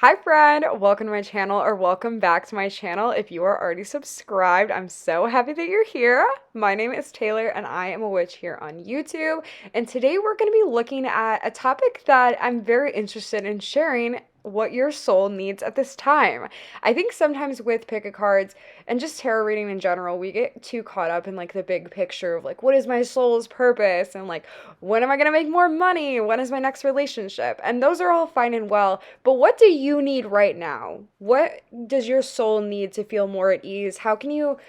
Hi friend, welcome to my channel or welcome back to my channel. If you are already subscribed, I'm so happy that you're here. My name is Taylor and I am a witch here on YouTube. And today we're going to be looking at a topic that I'm very interested in sharing, what your soul needs at this time. I think sometimes with pick a cards and just tarot reading in general, we get too caught up in like the big picture of like what is my soul's purpose and like when am I going to make more money? When is my next relationship? And those are all fine and well, but what do you need right now? What does your soul need to feel more at ease? How can you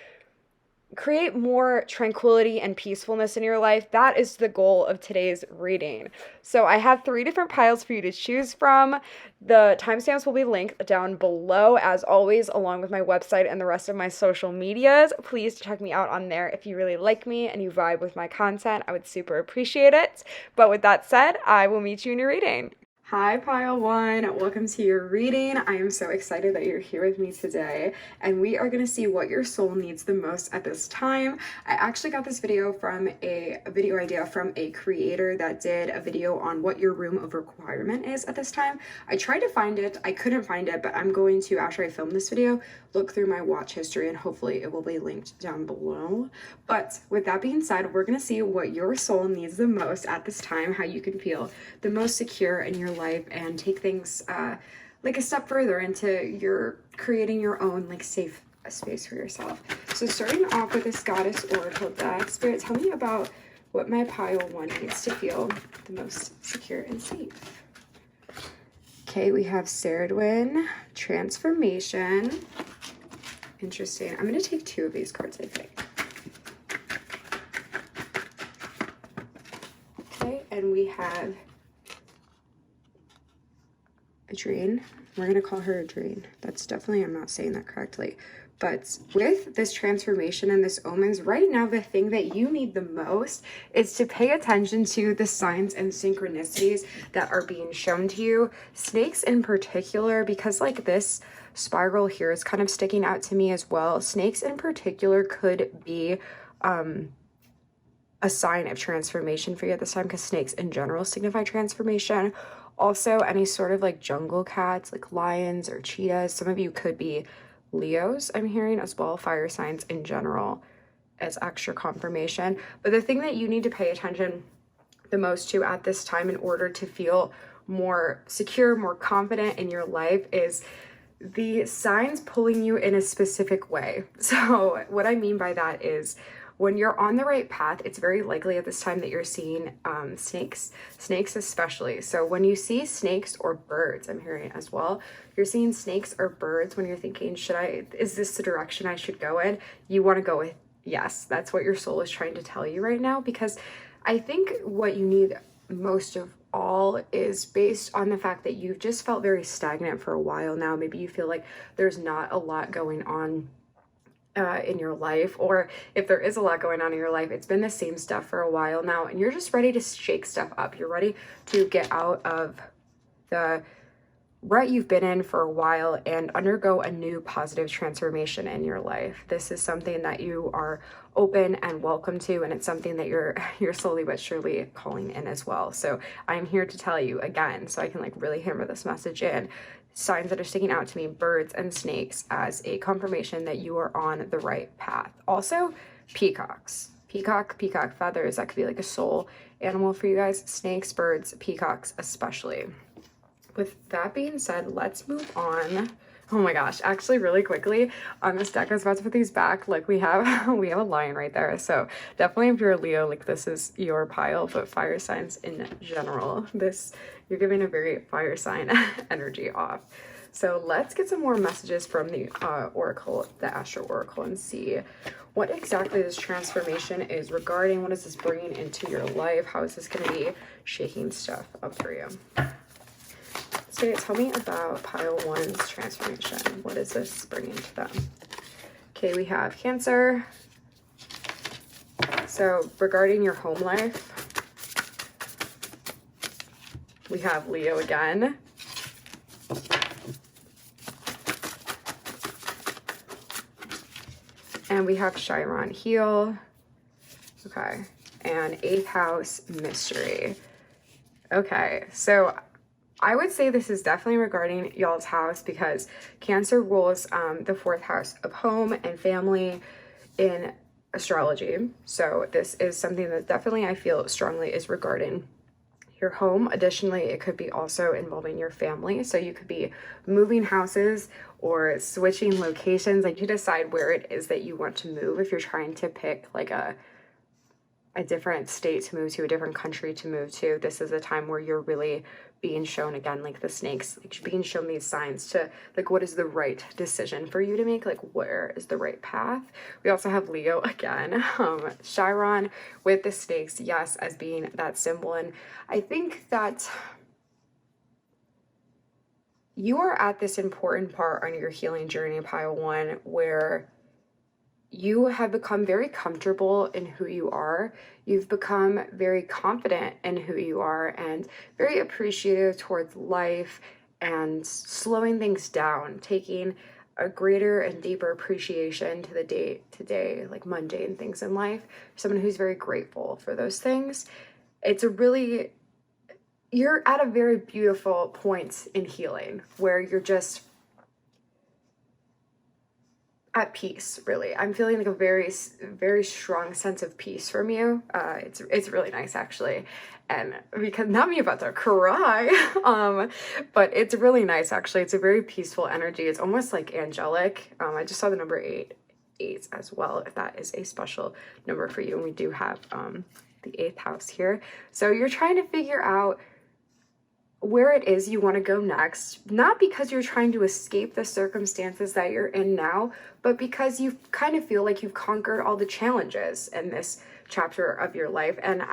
create more tranquility and peacefulness in your life? That is the goal of today's reading. So I have 3 different piles for you to choose from. The timestamps will be linked down below as always, along with my website and the rest of my social medias. Please check me out on there if you really like me and you vibe with my content. I would super appreciate it. But with that said, I will meet you in your reading. Hi, Pile One. Welcome to your reading. I am so excited that you're here with me today, and we are going to see what your soul needs the most at this time. I actually got this video from a video idea from a creator that did a video on what your room of requirement is at this time. I tried to find it. I couldn't find it, but I'm going to, after I film this video, look through my watch history and hopefully it will be linked down below. But with that being said, we're going to see what your soul needs the most at this time, how you can feel the most secure in your life and take things like a step further into your creating your own like safe space for yourself. So starting off with this goddess oracle deck, Spirit, tell me about what my pile one needs to feel the most secure and safe. Okay, we have Ceridwen, transformation. Interesting. I'm going to take 2 of these cards, I think. Okay, and we have Adrienne. We're going to call her Adrienne. That's definitely, I'm not saying that correctly. But with this transformation and this omens, right now, the thing that you need the most is to pay attention to the signs and synchronicities that are being shown to you. Snakes in particular, because like this spiral here is kind of sticking out to me as well. Snakes in particular could be a sign of transformation for you at this time, because snakes in general signify transformation. Also, any sort of like jungle cats, like lions or cheetahs. Some of you could be Leos, I'm hearing, as well, fire signs in general as extra confirmation. But the thing that you need to pay attention the most to at this time in order to feel more secure, more confident in your life is the signs pulling you in a specific way. So what I mean by that is when you're on the right path, it's very likely at this time that you're seeing snakes especially. So when you see snakes or birds, I'm hearing as well, you're seeing snakes or birds when you're thinking, is this the direction I should go in? You want to go with yes. That's what your soul is trying to tell you right now, because I think what you need most of all is based on the fact that you've just felt very stagnant for a while now. Maybe you feel like there's not a lot going on in your life, or if there is a lot going on in your life, it's been the same stuff for a while now and you're just ready to shake stuff up. You're ready to get out of the rut you've been in for a while and undergo a new positive transformation in your life. This is something that you are open and welcome to, and it's something that you're slowly but surely calling in as well. So I'm here to tell you again, so I can like really hammer this message in. Signs that are sticking out to me, birds and snakes, as a confirmation that you are on the right path. Also, peacocks. Peacock feathers, that could be like a soul animal for you guys. Snakes, birds, peacocks especially. With that being said, let's move on. Oh my gosh, actually really quickly on this deck, I was about to put these back. Like we have a lion right there. So definitely if you're a Leo, like this is your pile, but fire signs in general, you're giving a very fire sign energy off. So let's get some more messages from the Oracle, the Astro Oracle, and see what exactly this transformation is regarding. What is this bringing into your life? How is this going to be shaking stuff up for you? Spirit, tell me about pile one's transformation. What is this bringing to them? Okay, we have Cancer. So regarding your home life, we have Leo again. And we have Chiron Heal. Okay, and 8th house mystery. Okay, so I would say this is definitely regarding y'all's house, because Cancer rules the 4th house of home and family in astrology. So this is something that definitely I feel strongly is regarding your home. Additionally, it could be also involving your family. So you could be moving houses or switching locations. Like, you decide where it is that you want to move. If you're trying to pick like a different state to move to, a different country to move to, this is a time where you're really being shown, again, like the snakes, like being shown these signs to like what is the right decision for you to make, like where is the right path. We also have Leo again, Chiron with the snakes, yes, as being that symbol. And I think that you are at this important part on your healing journey, pile one, where you have become very comfortable in who you are. You've become very confident in who you are and very appreciative towards life and slowing things down, taking a greater and deeper appreciation to the day-to-day, like mundane things in life. Someone who's very grateful for those things. You're at a very beautiful point in healing where you're just at peace, really. I'm feeling like a very, very strong sense of peace from you. It's really nice, actually. And because, not me about to cry, but it's really nice, actually. It's a very peaceful energy. It's almost like angelic. I just saw the number 8 as well, if that is a special number for you. And we do have the 8th house here. So you're trying to figure out where it is you want to go next, not because you're trying to escape the circumstances that you're in now, but because you kind of feel like you've conquered all the challenges in this chapter of your life, and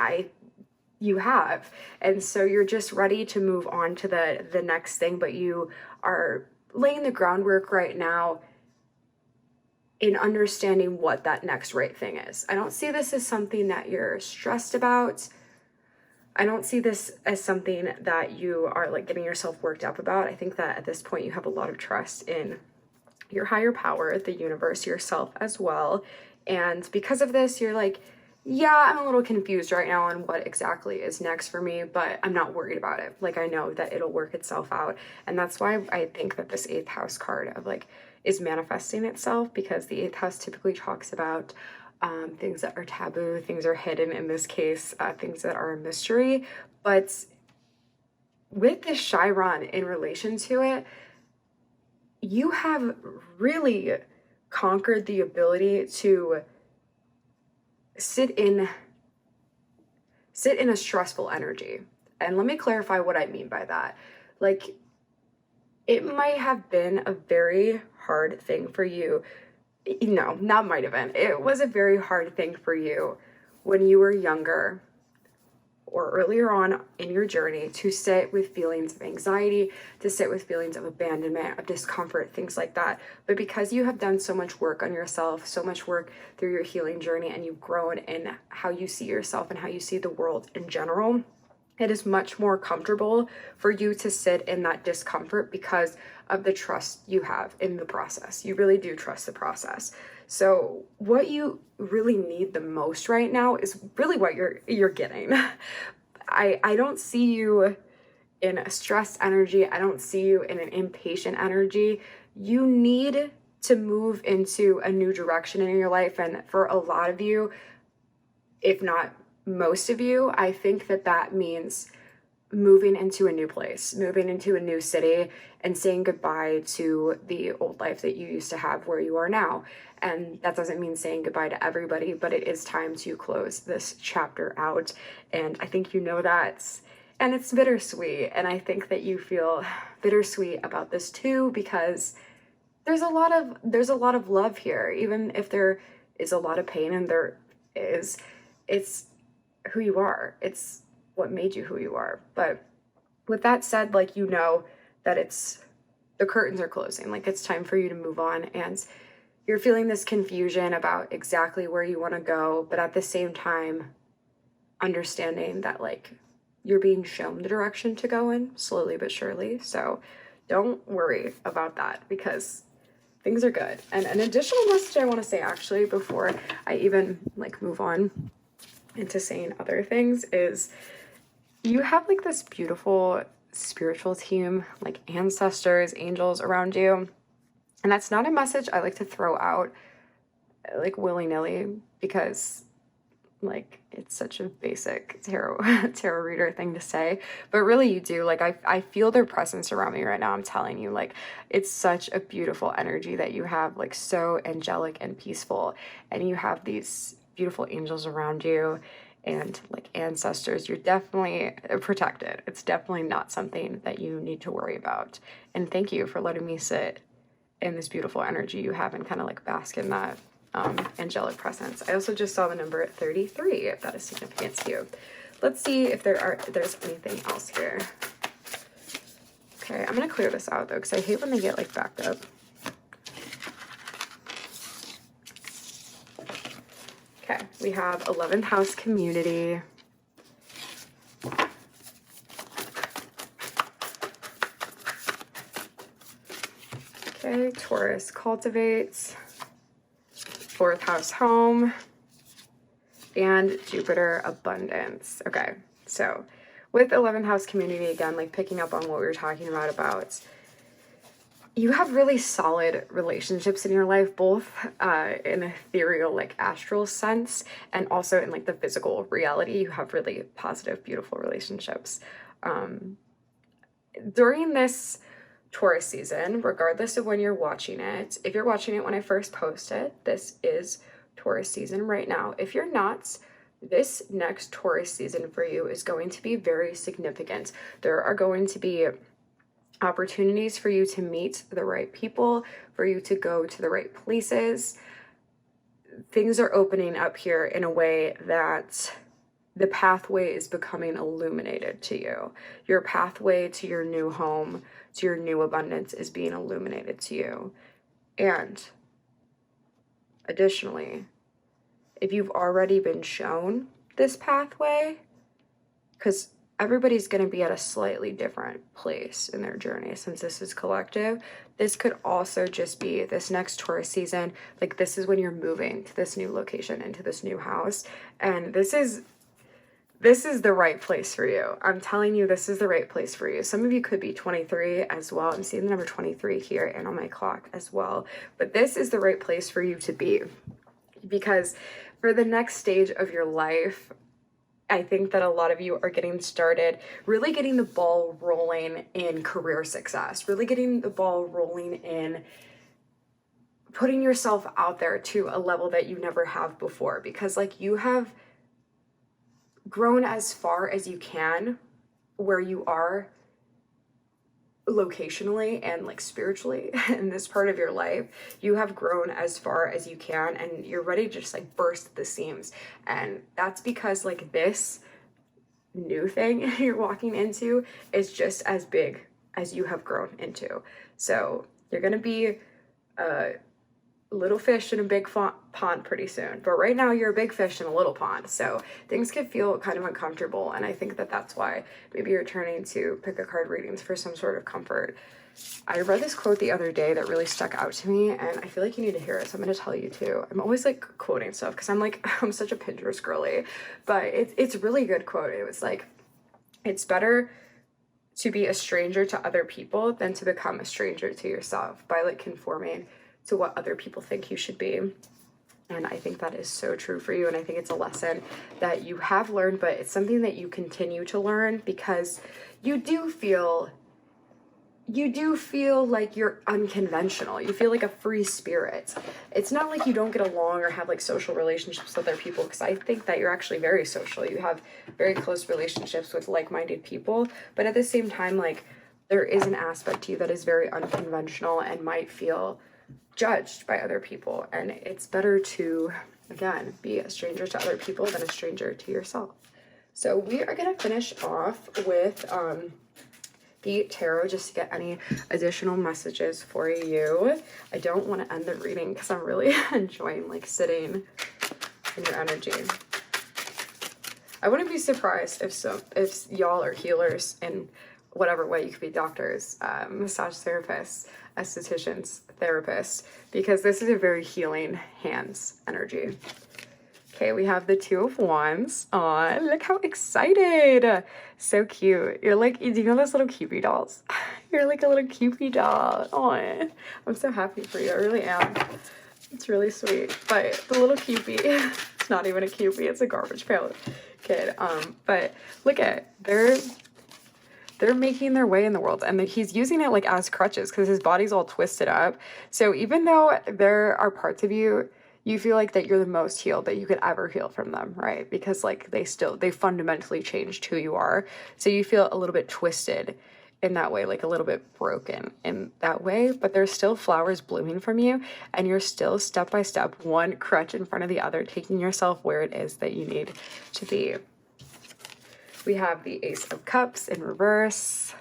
you have. And so you're just ready to move on to the next thing, but you are laying the groundwork right now in understanding what that next right thing is. I don't see this as something that you're stressed about. I don't see this as something that you are like getting yourself worked up about. I think that at this point you have a lot of trust in your higher power, the universe, yourself as well. And because of this, you're like, yeah, I'm a little confused right now on what exactly is next for me, but I'm not worried about it. Like, I know that it'll work itself out. And that's why I think that this 8th house card of like is manifesting itself, because the 8th house typically talks about things that are taboo, things are hidden in this case, things that are a mystery. But with this Chiron in relation to it, you have really conquered the ability to sit in a stressful energy. And let me clarify what I mean by that. Like, it might have been a very hard thing for you. No, not might have been. It was a very hard thing for you when you were younger or earlier on in your journey to sit with feelings of anxiety, to sit with feelings of abandonment, of discomfort, things like that. But because you have done so much work on yourself, so much work through your healing journey, and you've grown in how you see yourself and how you see the world in general, it is much more comfortable for you to sit in that discomfort because of the trust you have in the process. You really do trust the process. So what you really need the most right now is really what you're getting. I don't see you in a stressed energy. I don't see you in an impatient energy. You need to move into a new direction in your life. And for a lot of you, if not most of you, I think that means moving into a new place, moving into a new city, and saying goodbye to the old life that you used to have where you are now. And that doesn't mean saying goodbye to everybody, but it is time to close this chapter out. And I think you know that. And it's bittersweet. And I think that you feel bittersweet about this too, because there's a lot of love here, even if there is a lot of pain, and there is. It's who you are. It's what made you who you are. But with that said, like, you know that the curtains are closing. Like, it's time for you to move on, and you're feeling this confusion about exactly where you want to go, but at the same time understanding that like you're being shown the direction to go in slowly but surely. So don't worry about that, because things are good. And an additional message I want to say, actually, before I even like move on into saying other things, is you have like this beautiful spiritual team, like ancestors, angels around you. And that's not a message I like to throw out like willy-nilly, because like it's such a basic tarot reader thing to say, but really you do. Like I feel their presence around me right now. I'm telling you, like it's such a beautiful energy that you have, like so angelic and peaceful, and you have these beautiful angels around you and like ancestors. You're definitely protected. It's definitely not something that you need to worry about. And thank you for letting me sit in this beautiful energy you have and kind of like bask in that angelic presence. I also just saw the number 33, if that is significant to you. Let's see if there's anything else here. Okay, I'm gonna clear this out though, because I hate when they get like backed up. Okay, we have 11th house community. Okay, Taurus cultivates. 4th house home, and Jupiter abundance. Okay, so with 11th house community, again, like picking up on what we were talking about, you have really solid relationships in your life, both in a ethereal, like astral sense, and also in like the physical reality. You have really positive, beautiful relationships. During this Taurus season, regardless of when you're watching it, if you're watching it when I first posted, this is Taurus season right now. If you're not, this next Taurus season for you is going to be very significant. There are going to be opportunities for you to meet the right people, for you to go to the right places. Things are opening up here in a way that the pathway is becoming illuminated to you. Your pathway to your new home, to your new abundance is being illuminated to you. And additionally, if you've already been shown this pathway, because everybody's going to be at a slightly different place in their journey since this is collective, this could also just be this next Taurus season. Like this is when you're moving to this new location, into this new house. And this is the right place for you. I'm telling you, this is the right place for you. Some of you could be 23 as well. I'm seeing the number 23 here and on my clock as well. But this is the right place for you to be, because for the next stage of your life, I think that a lot of you are getting started, really getting the ball rolling in career success, really getting the ball rolling in putting yourself out there to a level that you never have before, because like you have grown as far as you can where you are locationally and like spiritually in this part of your life. You have grown as far as you can, and you're ready to just like burst the seams. And that's because like this new thing you're walking into is just as big as you have grown into. So you're gonna be little fish in a big pond pretty soon, but right now you're a big fish in a little pond, so things could feel kind of uncomfortable. And I think that that's why maybe you're turning to pick a card readings for some sort of comfort. I read this quote the other day that really stuck out to me, and I feel like you need to hear it, so I'm going to tell you too. I'm always like quoting stuff because I'm such a Pinterest girly, but it's a really good quote. It was like, it's better to be a stranger to other people than to become a stranger to yourself by like conforming to what other people think you should be. And I think that is so true for you. And I think it's a lesson that you have learned, but it's something that you continue to learn, because you do feel like you're unconventional. You feel like a free spirit. It's not like you don't get along or have like social relationships with other people, because I think that you're actually very social. You have very close relationships with like-minded people, but at the same time, like there is an aspect to you that is very unconventional and might feel judged by other people. And it's better to, again, be a stranger to other people than a stranger to yourself. So we are going to finish off with the tarot just to get any additional messages for you. I don't want to end the reading because I'm really enjoying like sitting in your energy. I wouldn't be surprised if y'all are healers in whatever way. You could be doctors, massage therapists, estheticians, therapists, because this is a very healing hands energy. Okay, we have the Two of Wands. Aw, look how excited. So cute. You're like, do you know those little Cupid dolls? You're like a little Cupid doll. Aw, I'm so happy for you. I really am. It's really sweet. But the little Cupid, it's not even a Cupid, it's a Garbage Pail Kid. But look at, they're making their way in the world, and he's using it like as crutches because his body's all twisted up. So even though there are parts of you, you feel like that you're the most healed that you could ever heal from them, right? Because like they fundamentally changed who you are. So you feel a little bit twisted in that way, like a little bit broken in that way, but there's still flowers blooming from you, and you're still step by step, one crutch in front of the other, taking yourself where it is that you need to be. We have the Ace of Cups in reverse.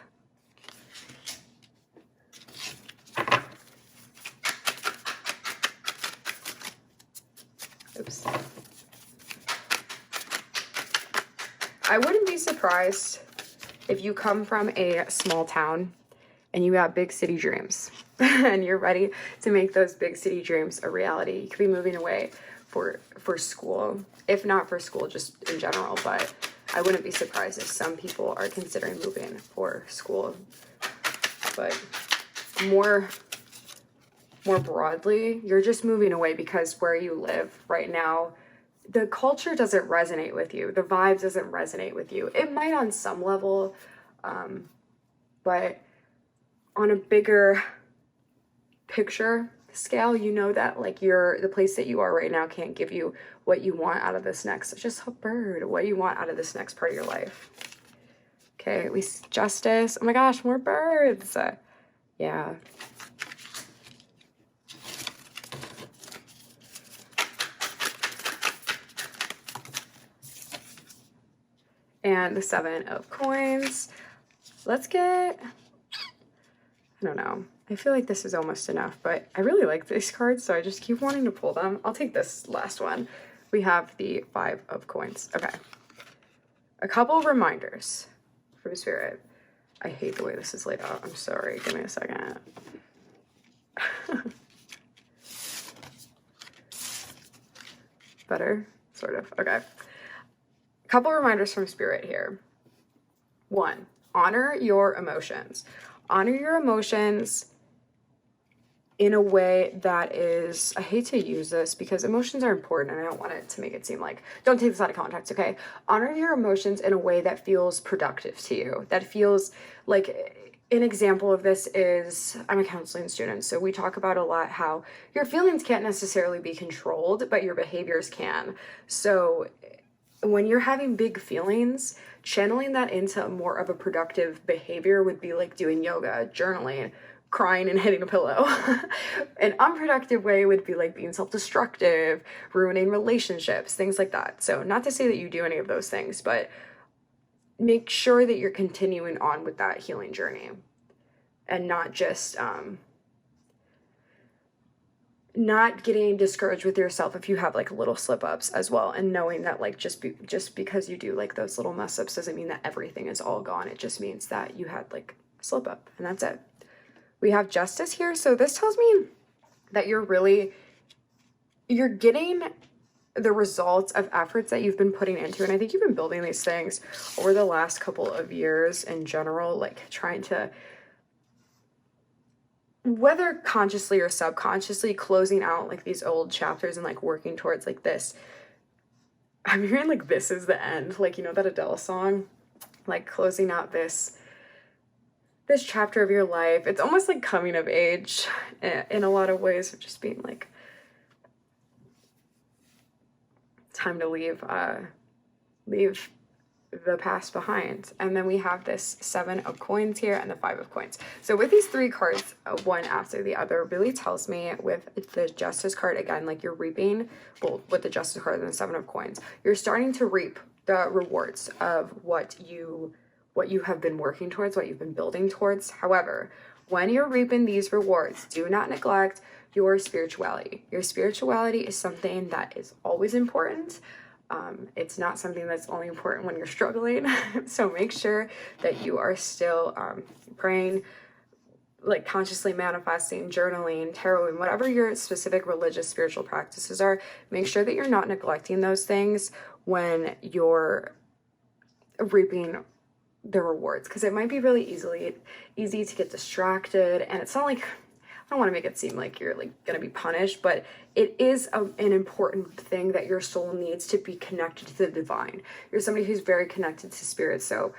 Oops. I wouldn't be surprised if you come from a small town and you have big city dreams and you're ready to make those big city dreams a reality. You could be moving away for school, if not for school, just in general, but I wouldn't be surprised if some people are considering moving for school. But more broadly, you're just moving away because where you live right now, the culture doesn't resonate with you. The vibe doesn't resonate with you. It might on some level, but on a bigger picture scale, you know that like the place that you are right now can't give you what you want out of this next, just a bird, what you want out of this next part of your life. Okay, we see Justice. Oh my gosh, more birds. Yeah. And the Seven of Coins. Let's get, I don't know. I feel like this is almost enough, but I really like these cards, so I just keep wanting to pull them. I'll take this last one. We have the Five of Coins. Okay. A couple of reminders from Spirit. I hate the way this is laid out. I'm sorry. Give me a second. Better? Sort of. Okay. A couple reminders from Spirit here. 1, honor your emotions. Honor your emotions in a way that is, I hate to use this because emotions are important and I don't want it to make it seem like, don't take this out of context, okay? Honor your emotions in a way that feels productive to you, that feels like, an example of this is, I'm a counseling student, so we talk about a lot how your feelings can't necessarily be controlled, but your behaviors can. So when you're having big feelings, channeling that into more of a productive behavior would be like doing yoga, journaling, crying and hitting a pillow. An unproductive way would be like being self-destructive, ruining relationships, things like that. So not to say that you do any of those things, but make sure that you're continuing on with that healing journey and not just not getting discouraged with yourself if you have like little slip-ups as well, and knowing that like just because you do like those little mess-ups doesn't mean that everything is all gone. It just means that you had like a slip-up and that's it. We have Justice here, so this tells me that you're getting the results of efforts that you've been putting into, and I think you've been building these things over the last couple of years in general, like trying to, whether consciously or subconsciously, closing out like these old chapters and like working towards like this. I'm hearing like this is the end, like, you know that Adele song, like closing out this chapter of your life. It's almost like coming of age in a lot of ways, of just being like, time to leave the past behind. And then we have this Seven of Coins here and the Five of Coins. So with these three cards, one after the other, really tells me with the Justice card, again, like you're reaping, well, with the Justice card and the Seven of Coins, you're starting to reap the rewards of what you have been working towards, what you've been building towards. However, when you're reaping these rewards, do not neglect your spirituality. Your spirituality is something that is always important. It's not something that's only important when you're struggling. So make sure that you are still praying, like consciously manifesting, journaling, taroting, whatever your specific religious spiritual practices are, make sure that you're not neglecting those things when you're reaping the rewards, because it might be really easy to get distracted. And it's not like, I don't want to make it seem like you're like going to be punished, but it is an important thing that your soul needs to be connected to the divine. You're somebody who's very connected to spirit, so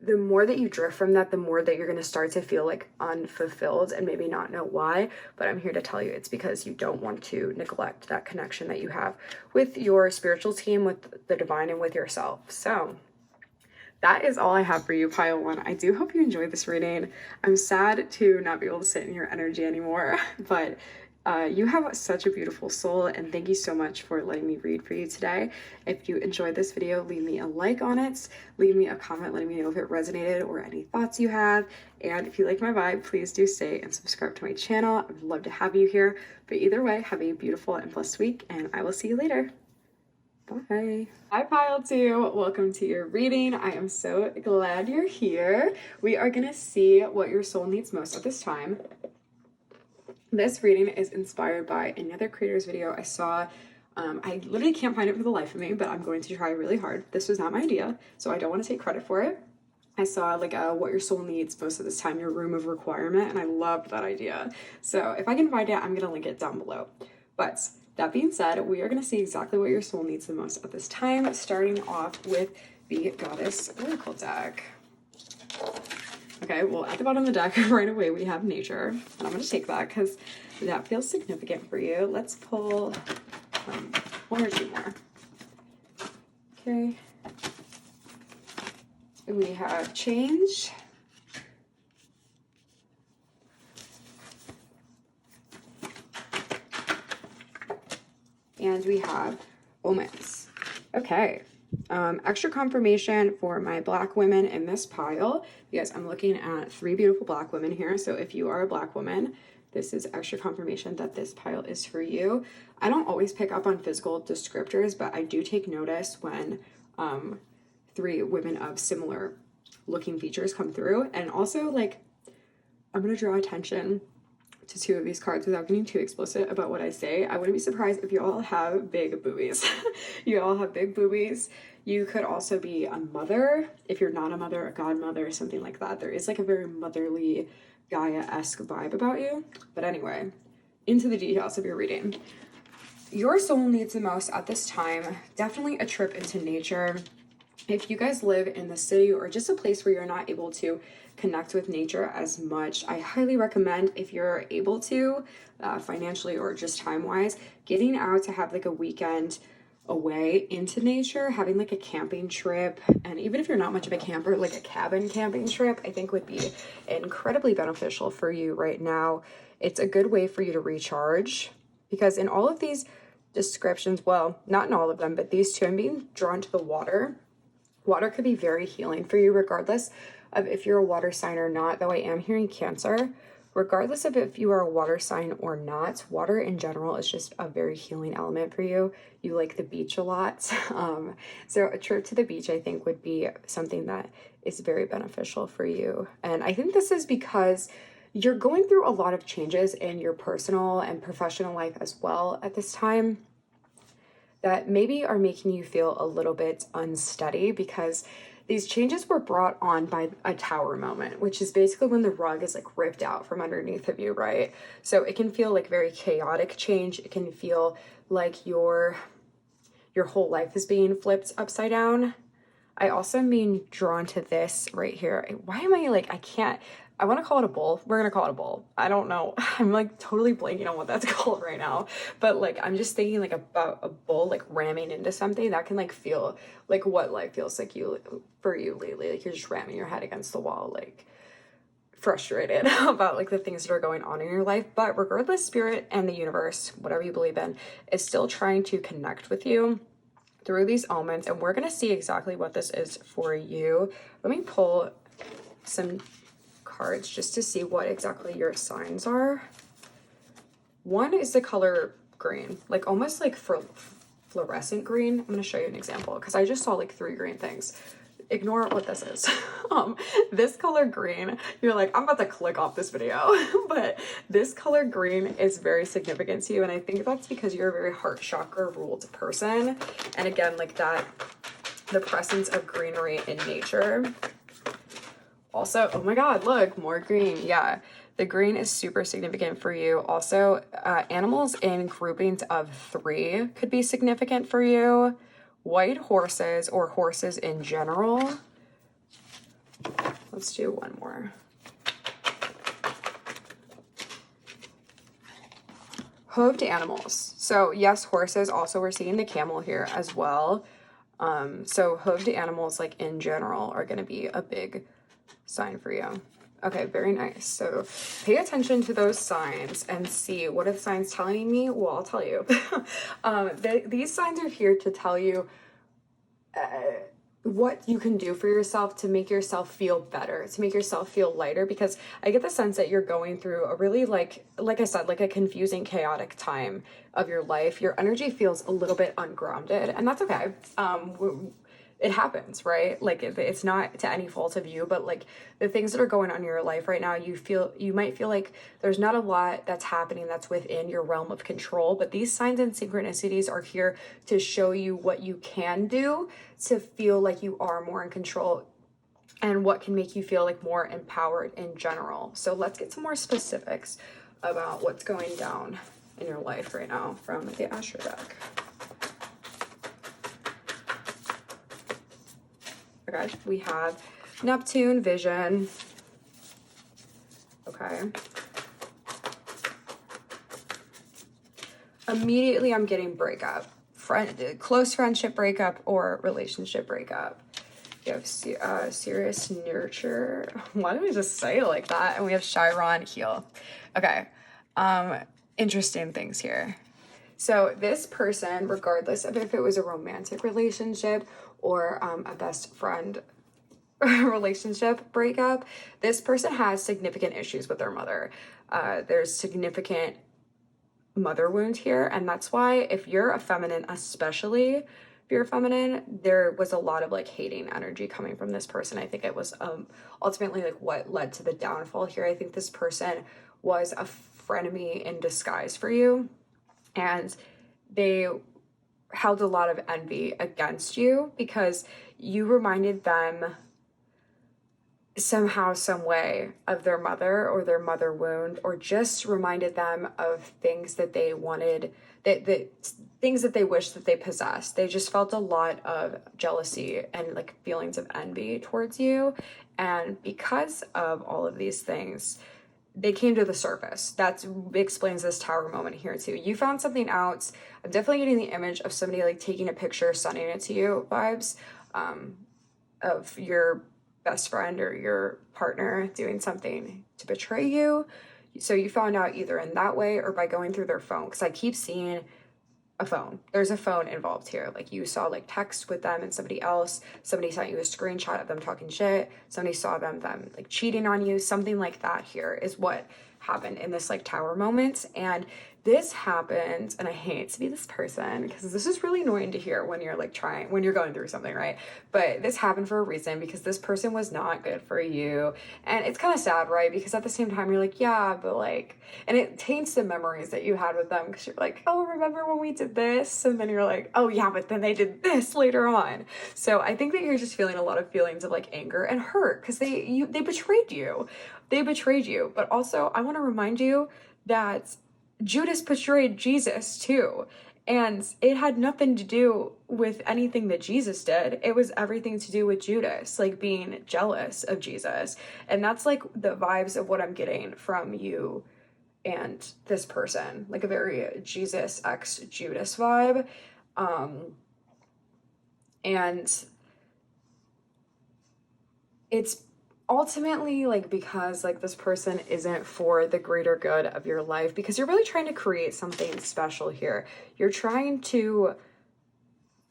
the more that you drift from that, the more that you're going to start to feel like unfulfilled and maybe not know why. But I'm here to tell you it's because you don't want to neglect that connection that you have with your spiritual team, with the divine, and with yourself. So that is all I have for you, pile one. I do hope you enjoyed this reading. I'm sad to not be able to sit in your energy anymore, but you have such a beautiful soul, and thank you so much for letting me read for you today. If you enjoyed this video, leave me a like on it, leave me a comment letting me know if it resonated or any thoughts you have, and if you like my vibe, please do stay and subscribe to my channel. I would love to have you here. But either way, have a beautiful and blessed week, and I will see you later. Bye. Hi, pile two. Welcome to your reading. I am so glad you're here. We are going to see what your soul needs most at this time. This reading is inspired by another creator's video I saw. I literally can't find it for the life of me, but I'm going to try really hard. This was not my idea, so I don't want to take credit for it. I saw like what your soul needs most of this time, your room of requirement, and I loved that idea. So if I can find it, I'm going to link it down below. But that being said, we are going to see exactly what your soul needs the most at this time, starting off with the Goddess Oracle deck. Okay, well, at the bottom of the deck right away we have nature, and I'm going to take that because that feels significant for you. Let's pull one or two more. Okay. We have change. And we have omens. Okay. Extra confirmation for my Black women in this pile, because I'm looking at 3 beautiful Black women here. So if you are a Black woman, this is extra confirmation that this pile is for you. I don't always pick up on physical descriptors, but I do take notice when 3 women of similar looking features come through. And also, like, I'm going to draw attention to 2 of these cards without getting too explicit about what I say. I wouldn't be surprised if you all have big boobies. You all have big boobies. You could also be a mother. If you're not a mother, a godmother, something like that. There is like a very motherly Gaia-esque vibe about you. But anyway, into the details of your reading. Your soul needs the most at this time, definitely a trip into nature. If you guys live in the city or just a place where you're not able to connect with nature as much, I highly recommend, if you're able to, financially or just time-wise, getting out to have like a weekend away into nature, having like a camping trip. And even if you're not much of a camper, like a cabin camping trip, I think would be incredibly beneficial for you right now. It's a good way for you to recharge, because in all of these descriptions, well, not in all of them, but these 2, I'm being drawn to the water. Water could be very healing for you, regardless of if you're a water sign or not, though I am hearing Cancer. Regardless of if you are a water sign or not, water in general is just a very healing element for you. You like the beach a lot. So a trip to the beach, I think, would be something that is very beneficial for you. And I think this is because you're going through a lot of changes in your personal and professional life as well at this time, that maybe are making you feel a little bit unsteady, because these changes were brought on by a tower moment, which is basically when the rug is like ripped out from underneath of you, right? So it can feel like very chaotic change. It can feel like your whole life is being flipped upside down. I also am being drawn to this right here. Why am I like, I want to call it a bull. We're going to call it a bull. I don't know. I'm like totally blanking on what that's called right now. But like, I'm just thinking like about a bull like ramming into something that can like feel like what life feels like for you lately. Like you're just ramming your head against the wall, like frustrated about like the things that are going on in your life. But regardless, spirit and the universe, whatever you believe in, is still trying to connect with you through these elements. And we're going to see exactly what this is for you. Let me pull some cards just to see what exactly your signs are. One is the color green, like almost like fluorescent green. I'm going to show you an example because I just saw like 3 green things. ignore what this is. This color green, you're like, I'm about to click off this video, but this color green is very significant to you. And I think that's because you're a very heart chakra ruled person. And again, like that, the presence of greenery in nature. Also, oh my God, look, more green. Yeah, the green is super significant for you. Also, animals in groupings of 3 could be significant for you. White horses or horses in general. Let's do one more. Hooved animals. So yes, horses. Also, we're seeing the camel here as well. So hooved animals, like in general, are going to be a big sign for you. Okay, very nice. So pay attention to those signs and see what are the signs telling me. Well, I'll tell you. These signs are here to tell you what you can do for yourself to make yourself feel better, to make yourself feel lighter, because I get the sense that you're going through a really, like I said, like a confusing, chaotic time of your life. Your energy feels a little bit ungrounded, and that's okay. It happens, right? Like it's not to any fault of you, but like the things that are going on in your life right now, you might feel like there's not a lot that's happening that's within your realm of control, but these signs and synchronicities are here to show you what you can do to feel like you are more in control and what can make you feel like more empowered in general. So let's get some more specifics about what's going down in your life right now from the Astro deck. Okay, we have Neptune, vision. Okay. Immediately I'm getting breakup. Close friendship breakup or relationship breakup. You have serious nurture. Why don't we just say it like that? And we have Chiron, heal. Okay. Interesting things here. So this person, regardless of if it was a romantic relationship or a best friend relationship breakup, this person has significant issues with their mother. There's significant mother wound here, and that's why if you're a feminine, especially if you're a feminine, there was a lot of like hating energy coming from this person. I think it was ultimately like what led to the downfall here. I think this person was a frenemy in disguise for you, and they held a lot of envy against you because you reminded them somehow, some way of their mother or their mother wound, or just reminded them of things that they wanted, that things that they wished that they possessed. They just felt a lot of jealousy and like feelings of envy towards you. And because of all of these things, they came to the surface. That explains this tower moment here too. You found something out. I'm definitely getting the image of somebody like taking a picture, sending it to you vibes of your best friend or your partner doing something to betray you. So you found out either in that way or by going through their phone, because I keep seeing a phone. There's a phone involved here. Like you saw like text with them and somebody else. Somebody sent you a screenshot of them talking shit. Somebody saw them like cheating on you. Something like that here is what happened in this like tower moment. And this happened, and I hate to be this person because this is really annoying to hear when you're like when you're going through something, right? But this happened for a reason, because this person was not good for you. And it's kind of sad, right? Because at the same time you're like, yeah, but like, and it taints the memories that you had with them, because you're like, oh, remember when we did this? And then you're like, oh yeah, but then they did this later on. So I think that you're just feeling a lot of feelings of like anger and hurt because they betrayed you. They betrayed you. But also I want to remind you that Judas betrayed Jesus too. And it had nothing to do with anything that Jesus did. It was everything to do with Judas, like being jealous of Jesus. And that's like the vibes of what I'm getting from you and this person, like a very Jesus x Judas vibe. And it's ultimately like because like this person isn't for the greater good of your life, because you're really trying to create something special here. You're trying to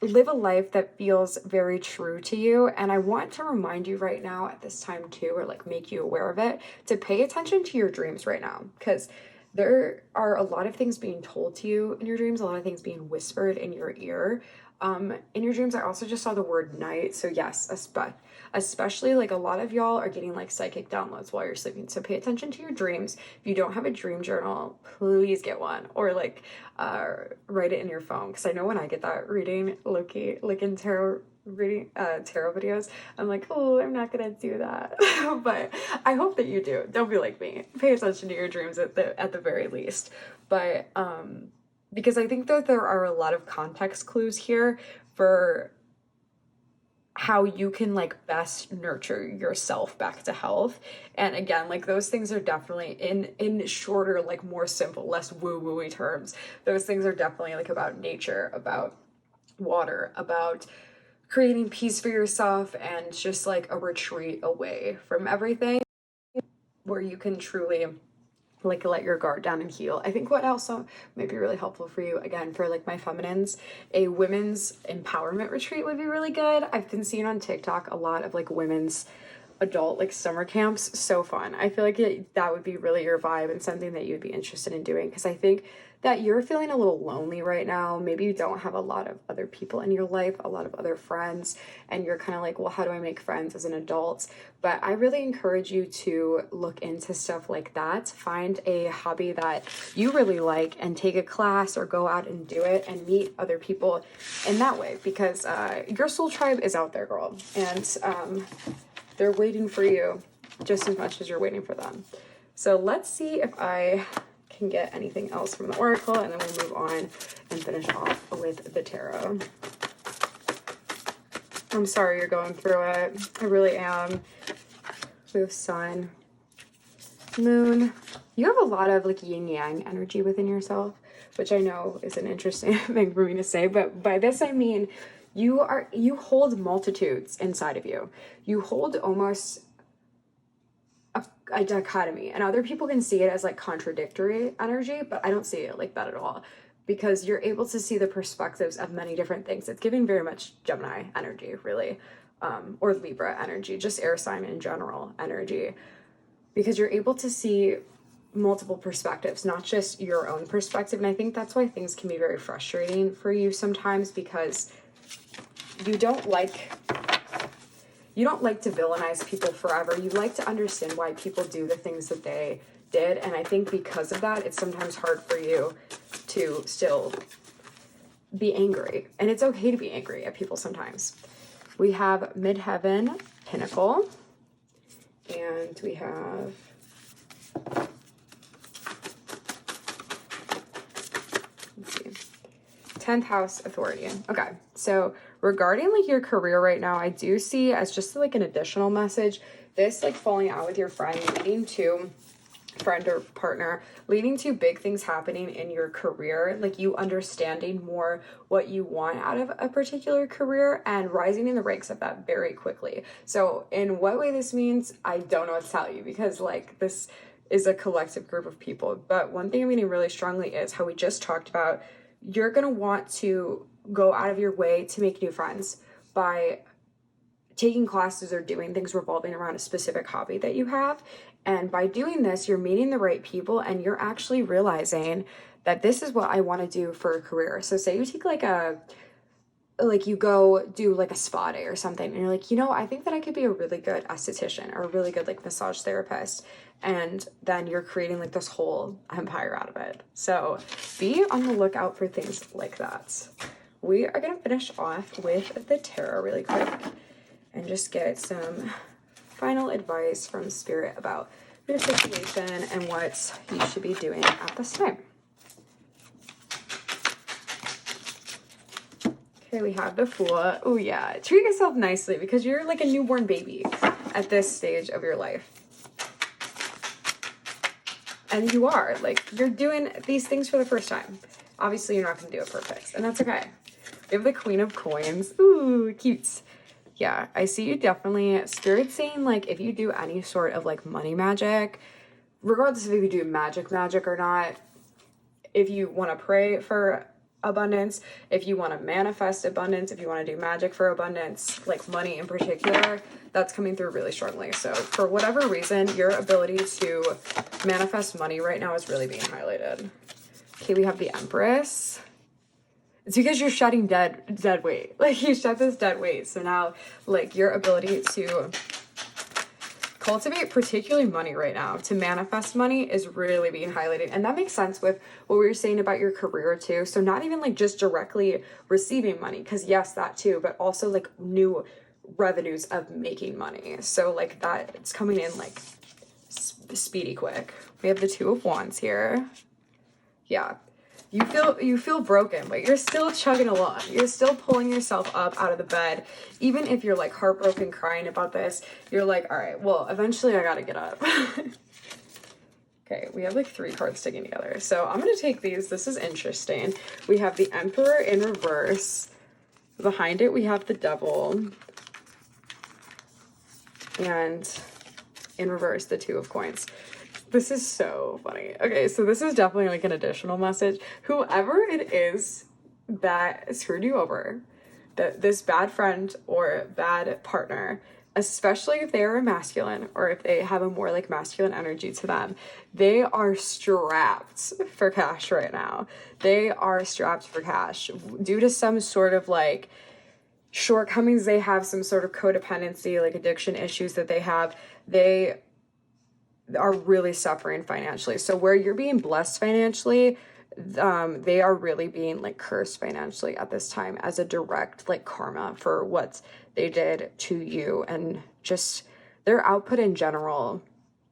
live a life that feels very true to you. And I want to remind you right now at this time too, or like make you aware of it, to pay attention to your dreams right now, because there are a lot of things being told to you in your dreams, a lot of things being whispered in your ear. In your dreams, I also just saw the word night. So yes, especially like a lot of y'all are getting like psychic downloads while you're sleeping. So pay attention to your dreams. If you don't have a dream journal, please get one, or like write it in your phone. Because I know when I get that reading, Loki, like in tarot reading, tarot videos, I'm like, oh, I'm not gonna do that. But I hope that you do. Don't be like me. Pay attention to your dreams at the very least. But because I think that there are a lot of context clues here for how you can like best nurture yourself back to health. And again, like those things are definitely in shorter, like more simple, less woo-woo-y terms. Those things are definitely like about nature, about water, about creating peace for yourself, and just like a retreat away from everything where you can truly like let your guard down and heal. I think what also might be really helpful for you, again, for like my feminines, a women's empowerment retreat would be really good. I've been seeing on TikTok a lot of like women's adult like summer camps. So fun. I feel like that would be really your vibe and something that you'd be interested in doing, because I think that you're feeling a little lonely right now. Maybe you don't have a lot of other people in your life, a lot of other friends, and you're kind of like, well, how do I make friends as an adult? But I really encourage you to look into stuff like that. Find a hobby that you really like and take a class or go out and do it and meet other people in that way, because your soul tribe is out there, girl. And they're waiting for you just as much as you're waiting for them. So let's see if I can get anything else from the oracle, and then we'll move on and finish off with the tarot. I'm sorry you're going through it. I really am. We have sun, moon. You have a lot of like yin yang energy within yourself, which I know is an interesting thing for me to say, but by this I mean you hold multitudes inside of you. You hold almost a dichotomy, and other people can see it as like contradictory energy, but I don't see it like that at all, because you're able to see the perspectives of many different things. It's giving very much Gemini energy, really, or Libra energy, just air sign in general energy, because you're able to see multiple perspectives, not just your own perspective. And I think that's why things can be very frustrating for you sometimes, because you don't like to villainize people forever. You like to understand why people do the things that they did. And I think because of that, it's sometimes hard for you to still be angry. And it's okay to be angry at people sometimes. We have Midheaven Pinnacle. And we have let's see, 10th house authority. Okay, so regarding like your career right now, I do see as just like an additional message, this like falling out with your friend leading to friend or partner, leading to big things happening in your career, like you understanding more what you want out of a particular career and rising in the ranks of that very quickly. So in what way this means, I don't know what to tell you, because like this is a collective group of people. But one thing I'm meaning really strongly is how we just talked about, you're going to want to go out of your way to make new friends by taking classes or doing things revolving around a specific hobby that you have. And by doing this, you're meeting the right people, and you're actually realizing that this is what I want to do for a career. So say you take you go do like a spa day or something, and you're like, you know, I think that I could be a really good esthetician or a really good like massage therapist. And then you're creating like this whole empire out of it. So be on the lookout for things like that. We are going to finish off with the tarot really quick and just get some final advice from Spirit about your situation and what you should be doing at this time. Okay, we have the Fool. Oh yeah, treat yourself nicely, because you're like a newborn baby at this stage of your life. And you are, like, you're doing these things for the first time. Obviously, you're not going to do it perfect, and that's okay. We have the Queen of Coins. Ooh, cute. Yeah, I see you definitely. Spirit's saying, like, if you do any sort of, like, money magic, regardless of if you do magic or not, if you want to pray for abundance, if you want to manifest abundance, if you want to do magic for abundance, like money in particular, that's coming through really strongly. So for whatever reason, your ability to manifest money right now is really being highlighted. Okay, we have the Empress. It's because you're shedding dead weight. Like, you shed this dead weight. So now, like, your ability to cultivate particularly money right now, to manifest money, is really being highlighted. And that makes sense with what we were saying about your career too. So not even like just directly receiving money, because yes, that too, but also like new revenues of making money. So like that, it's coming in like speedy quick. We have the Two of Wands here. Yeah. You feel broken, but you're still chugging along. You're still pulling yourself up out of the bed. Even if you're like heartbroken crying about this, you're like, all right, well, eventually I gotta get up. Okay, we have like 3 cards sticking together. So I'm gonna take these. This is interesting. We have the Emperor in reverse. Behind it, we have the Devil. And in reverse, the Two of Coins. This is so funny. Okay, so this is definitely like an additional message. Whoever it is that screwed you over, that this bad friend or bad partner, especially if they are a masculine or if they have a more like masculine energy to them, they are strapped for cash right now. They are strapped for cash due to some sort of like shortcomings they have, some sort of codependency, like addiction issues that they have. They are really suffering financially. So where you're being blessed financially, they are really being like cursed financially at this time as a direct like karma for what they did to you and just their output in general,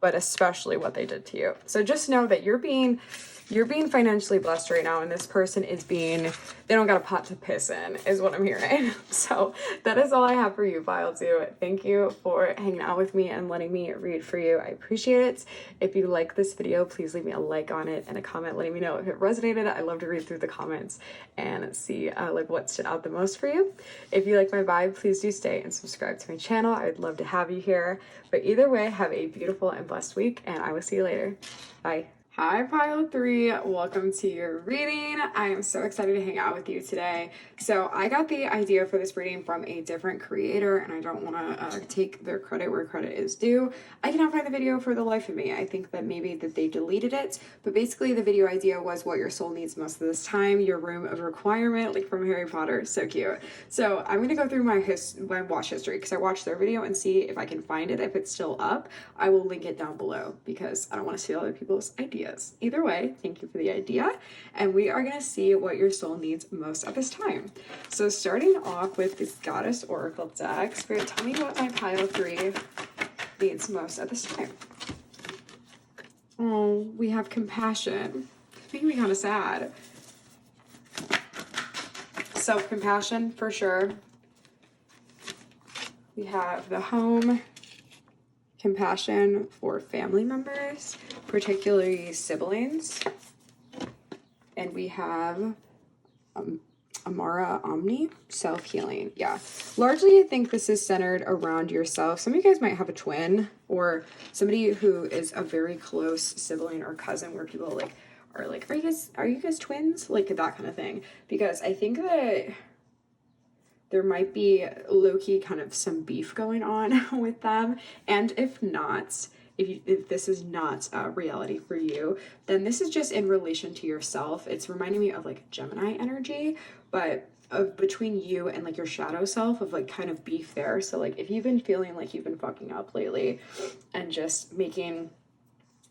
but especially what they did to you. So just know that you're being financially blessed right now, and this person is being, they don't got a pot to piss in, is what I'm hearing. So that is all I have for you, Pile 2. Thank you for hanging out with me and letting me read for you. I appreciate it. If you like this video, please leave me a like on it and a comment letting me know if it resonated. I love to read through the comments and see like what stood out the most for you. If you like my vibe, please do stay and subscribe to my channel. I would love to have you here. But either way, have a beautiful and blessed week, and I will see you later. Bye. Hi Pile 3, welcome to your reading. I am so excited to hang out with you today. So I got the idea for this reading from a different creator, and I don't want to take their credit where credit is due. I cannot find the video for the life of me. I think that maybe that they deleted it, but basically the video idea was what your soul needs most of this time, your room of requirement, like from Harry Potter. So cute. So I'm going to go through my watch history because I watched their video and see if I can find it. If it's still up, I will link it down below because I don't want to steal other people's ideas. Either way, thank you for the idea, and we are going to see what your soul needs most at this time. So starting off with this Goddess Oracle deck, Spirit, tell me what my Pile 3 needs most at this time. Oh, we have compassion. Making me kind of sad. Self-compassion for sure. We have the Home. Compassion for family members, particularly siblings. And we have Amara Omni, self-healing. Yeah, largely I think this is centered around yourself. Some of you guys might have a twin or somebody who is a very close sibling or cousin where people like are like, are you guys twins? Like that kind of thing. Because I think that there might be low-key kind of some beef going on with them. And if not, if this is not a reality for you, then this is just in relation to yourself. It's reminding me of like Gemini energy, but between you and like your shadow self of like kind of beef there. So like if you've been feeling like you've been fucking up lately and just making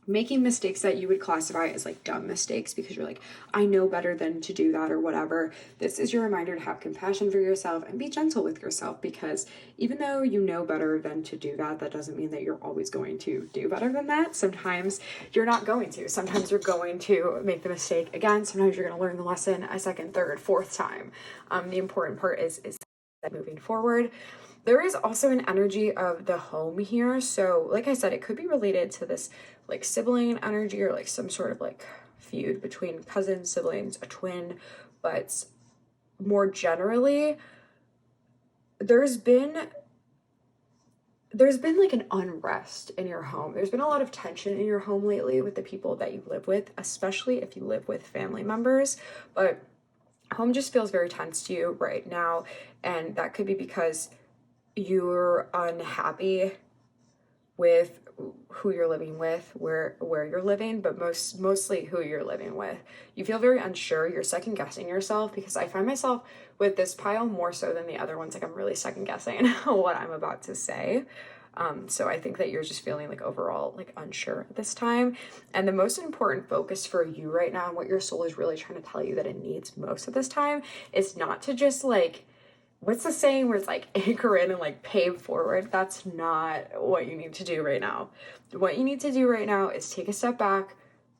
mistakes that you would classify as like dumb mistakes because you're like, I know better than to do that or whatever. This is your reminder to have compassion for yourself and be gentle with yourself, because even though you know better than to do that, that doesn't mean that you're always going to do better than that. Sometimes you're not going to. Sometimes you're going to make the mistake again. Sometimes you're going to learn the lesson a second, third, fourth time. The important part is that moving forward. There is also an energy of the Home here. So like I said, it could be related to this like sibling energy or like some sort of like feud between cousins, siblings, a twin. But more generally, there's been like an unrest in your home. There's been a lot of tension in your home lately with the people that you live with, especially if you live with family members. But home just feels very tense to you right now. And that could be because you're unhappy with who you're living with, where you're living, but mostly who you're living with. You feel very unsure. You're second guessing yourself, because I find myself with this pile more so than the other ones. Like, I'm really second guessing what I'm about to say. So I think that you're just feeling like overall like unsure at this time. And the most important focus for you right now, and what your soul is really trying to tell you that it needs most at this time, is not to just like, what's the saying where it's like anchor in and like pave forward? That's not what you need to do right now. What you need to do right now is take a step back,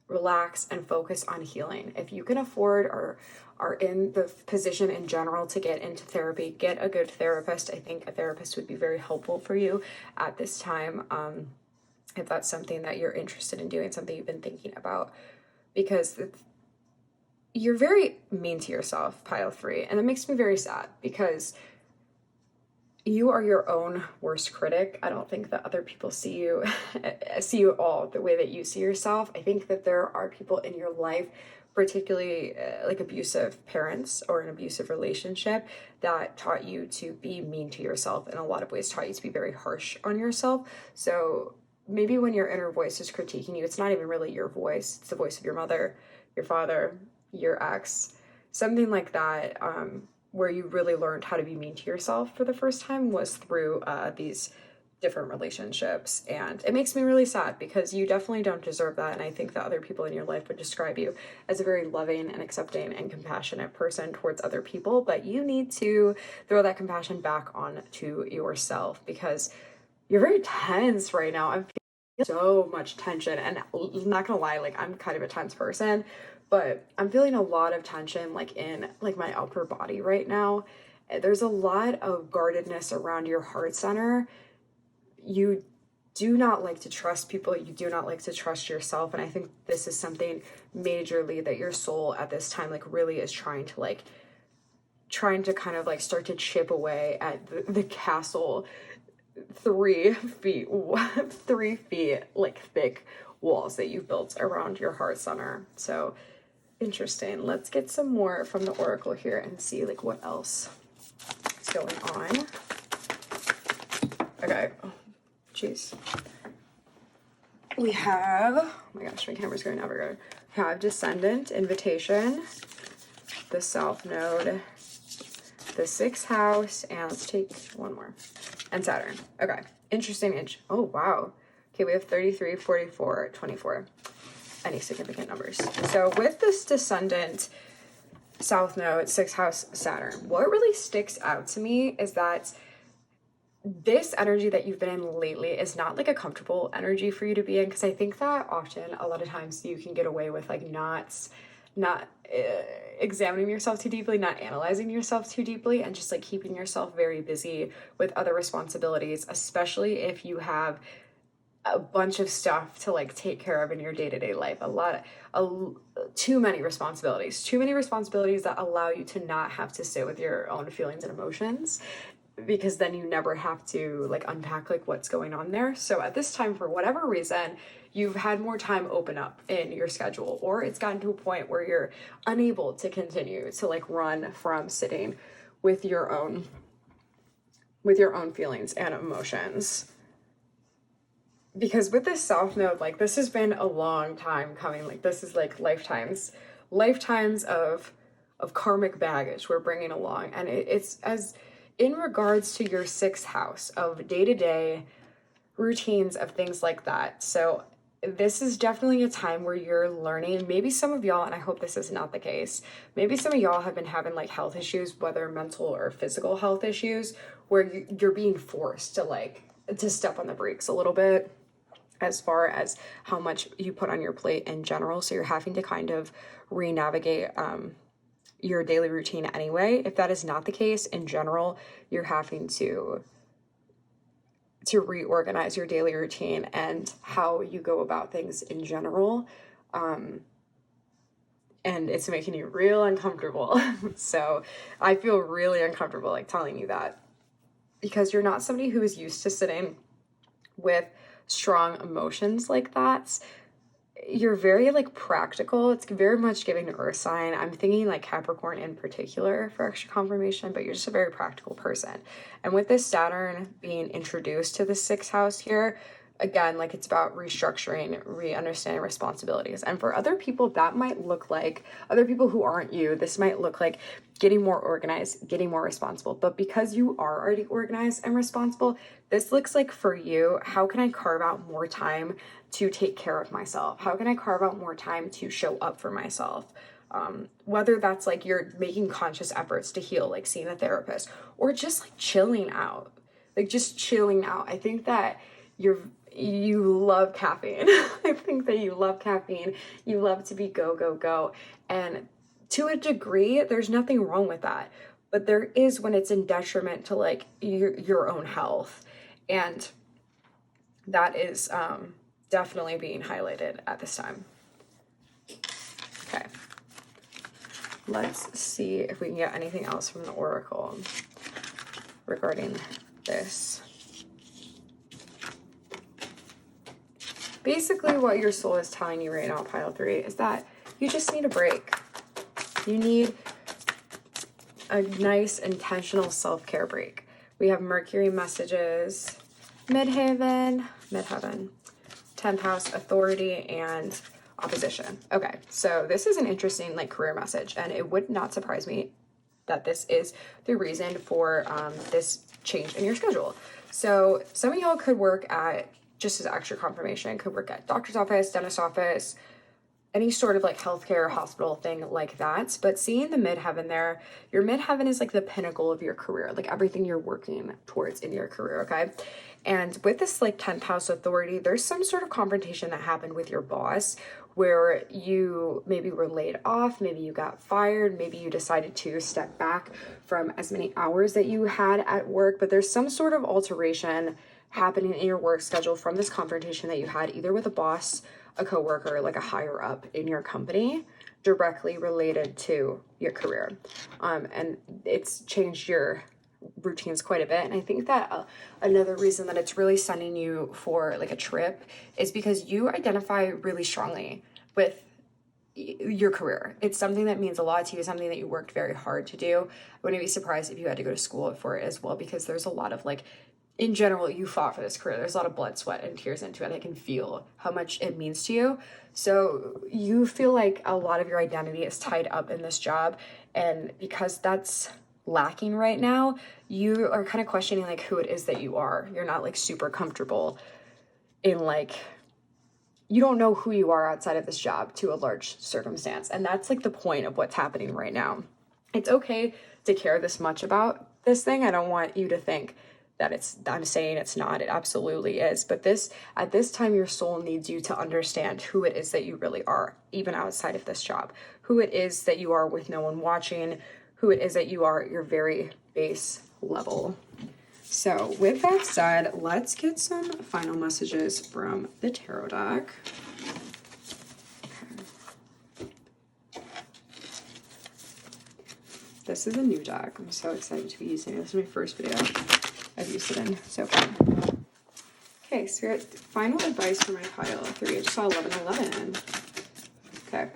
relax, and focus on healing. If you can afford or are in the position in general to get into therapy, get a good therapist. I think a therapist would be very helpful for you at this time, if that's something that you're interested in doing, something you've been thinking about, because you're very mean to yourself, pile 3, and it makes me very sad, because you are your own worst critic. I don't think that other people see you all the way that you see yourself. I think that there are people in your life, particularly like abusive parents or an abusive relationship, that taught you to be mean to yourself, in a lot of ways taught you to be very harsh on yourself. So maybe when your inner voice is critiquing you, it's not even really your voice, it's the voice of your mother, your father, your ex, something like that. Where you really learned how to be mean to yourself for the first time was through these different relationships. And it makes me really sad, because you definitely don't deserve that. And I think that other people in your life would describe you as a very loving and accepting and compassionate person towards other people. But you need to throw that compassion back on to yourself, because you're very tense right now. I'm feeling so much tension, and not gonna lie, like, I'm kind of a tense person, but I'm feeling a lot of tension like in like my upper body right now. There's a lot of guardedness around your heart center. You do not like to trust people. You do not like to trust yourself. And I think this is something majorly that your soul at this time like really is trying to kind of like start to chip away at the castle 3 feet like thick walls that you've built around your heart center. So interesting. Let's get some more from the oracle here and see like what else is going on. Okay. Oh, jeez. We have, oh my gosh, my camera's going everywhere. We have Descendant, Invitation, the South Node, the 6th house, and let's take one more, and Saturn. Okay. Interesting. Oh, wow. Okay, we have 33, 44, 24. Any significant numbers. So with this Descendant, South Node, 6th house, Saturn, what really sticks out to me is that this energy that you've been in lately is not like a comfortable energy for you to be in, because I think that often a lot of times you can get away with like not examining yourself too deeply, not analyzing yourself too deeply, and just like keeping yourself very busy with other responsibilities, especially if you have a bunch of stuff to like take care of in your day-to-day life. Too many responsibilities that allow you to not have to sit with your own feelings and emotions, because then you never have to like unpack like what's going on there. So at this time, for whatever reason, you've had more time open up in your schedule, or it's gotten to a point where you're unable to continue to like run from sitting with your own feelings and emotions. Because with this South Node, like, this has been a long time coming. Like, this is like lifetimes of karmic baggage we're bringing along. And it's as in regards to your 6th house of day-to-day routines of things like that. So this is definitely a time where you're learning. Maybe some of y'all, and I hope this is not the case, maybe some of y'all have been having like health issues, whether mental or physical health issues, where you're being forced to step on the brakes a little bit as far as how much you put on your plate in general. So you're having to kind of re-navigate your daily routine anyway. If that is not the case, in general, you're having to reorganize your daily routine and how you go about things in general. And it's making you real uncomfortable. So I feel really uncomfortable like telling you that, because you're not somebody who is used to sitting with strong emotions like that. You're very like practical. It's very much giving an earth sign. I'm thinking like Capricorn in particular for extra confirmation, but you're just a very practical person. And with this Saturn being introduced to the 6th house here, again, like it's about restructuring, re-understanding responsibilities. And for other people, that might look like, other people who aren't you, this might look like getting more organized, getting more responsible. But because you are already organized and responsible, this looks like for you, how can I carve out more time to take care of myself? How can I carve out more time to show up for myself? Whether that's like you're making conscious efforts to heal, like seeing a therapist, or just like chilling out, like just chilling out. I think that you love caffeine. I think that you love caffeine. You love to be go, go, go. And to a degree, there's nothing wrong with that. But there is when it's in detriment to like your own health. And that is definitely being highlighted at this time. Okay. Let's see if we can get anything else from the Oracle regarding this. Basically, what your soul is telling you right now, pile 3, is that you just need a break. You need a nice, intentional self-care break. We have Mercury messages, midheaven, 10th house, authority, and opposition. Okay, so this is an interesting like career message, and it would not surprise me that this is the reason for this change in your schedule. So some of y'all could work at, just as extra confirmation, could work at doctor's office, dentist office, any sort of like healthcare hospital thing like that. But seeing the midheaven there, your midheaven is like the pinnacle of your career, like everything you're working towards in your career, okay? And with this like 10th house authority, there's some sort of confrontation that happened with your boss where you maybe were laid off, maybe you got fired, maybe you decided to step back from as many hours that you had at work, but there's some sort of alteration happening in your work schedule from this confrontation that you had either with a boss, a coworker, like a higher up in your company, directly related to your career. And it's changed your routines quite a bit. And I think that another reason that it's really sending you for like a trip is because you identify really strongly with your career. It's something that means a lot to you, something that you worked very hard to do. I wouldn't be surprised if you had to go to school for it as well, because there's a lot of like, in general, you fought for this career. There's a lot of blood, sweat, and tears into it. I can feel how much it means to you. So you feel like a lot of your identity is tied up in this job. And because that's lacking right now, you are kind of questioning like who it is that you are. You're not like super comfortable in like, you don't know who you are outside of this job to a large circumstance. And that's like the point of what's happening right now. It's okay to care this much about this thing. I don't want you to think that I'm saying it's not. It absolutely is. But at this time, your soul needs you to understand who it is that you really are, even outside of this job, who it is that you are with no one watching, who it is that you are at your very base level. So with that said, let's get some final messages from the tarot deck. Okay. This is a new deck. I'm so excited to be using it. This is my first video I've used it in so far. Okay, Spirit, final advice for my pile 3. I just saw 1111. Okay.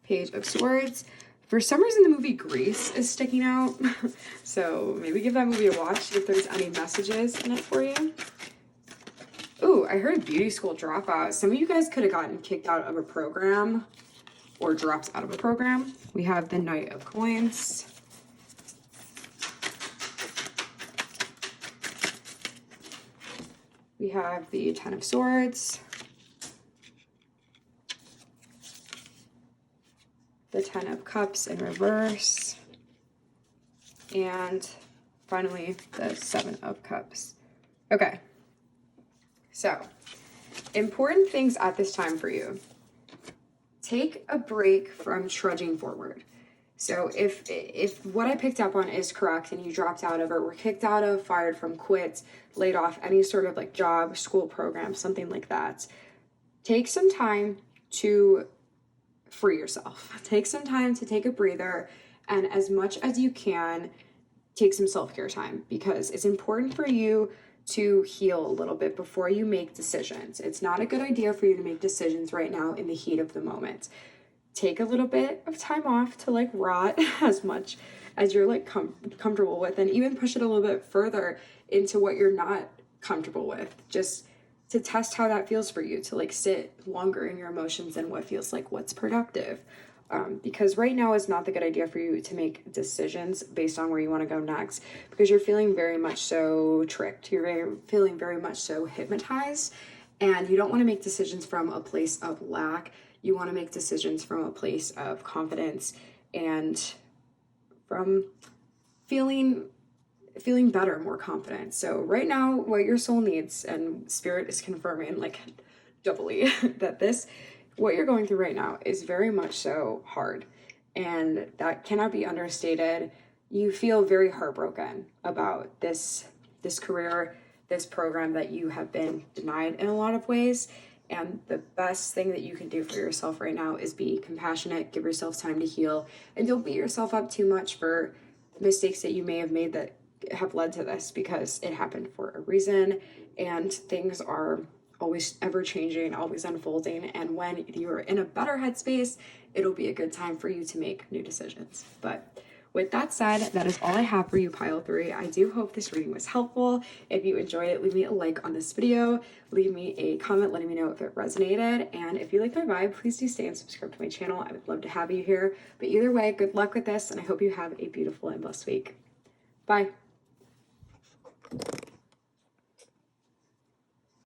Page of Swords. For some reason, the movie Grease is sticking out. So maybe give that movie a watch, see if there's any messages in it for you. Ooh, I heard beauty school dropout. Some of you guys could have gotten kicked out of a program or dropped out of a program. We have the Knight of Coins. We have the Ten of Swords, the Ten of Cups in reverse, and finally the Seven of Cups. Okay, so important things at this time for you. Take a break from trudging forward. So if what I picked up on is correct and you dropped out of it, were kicked out of, fired from, quit, laid off, any sort of like job, school program, something like that, take some time to free yourself. Take some time to take a breather, and as much as you can, take some self-care time, because it's important for you to heal a little bit before you make decisions. It's not a good idea for you to make decisions right now in the heat of the moment. Take a little bit of time off to like rot as much as you're like comfortable with, and even push it a little bit further into what you're not comfortable with. Just to test how that feels for you, to like sit longer in your emotions and what feels like what's productive. Because right now is not the good idea for you to make decisions based on where you want to go next, because you're feeling very much so tricked. Feeling very much so hypnotized, and you don't want to make decisions from a place of lack. You want to make decisions from a place of confidence and from feeling better, more confident. So right now, what your soul needs, and spirit is confirming like doubly that what you're going through right now is very much so hard, and that cannot be understated. You feel very heartbroken about this career, this program that you have been denied in a lot of ways. And the best thing that you can do for yourself right now is be compassionate, give yourself time to heal, and don't beat yourself up too much for mistakes that you may have made that have led to this, because it happened for a reason, and things are always ever changing, always unfolding. And when you're in a better headspace, it'll be a good time for you to make new decisions. But with that said, that is all I have for you, pile 3. I do hope this reading was helpful. If you enjoyed it, leave me a like on this video, leave me a comment letting me know if it resonated, and if you like my vibe, please do stay and subscribe to my channel. I would love to have you here. But either way, good luck with this, and I hope you have a beautiful and blessed week. Bye.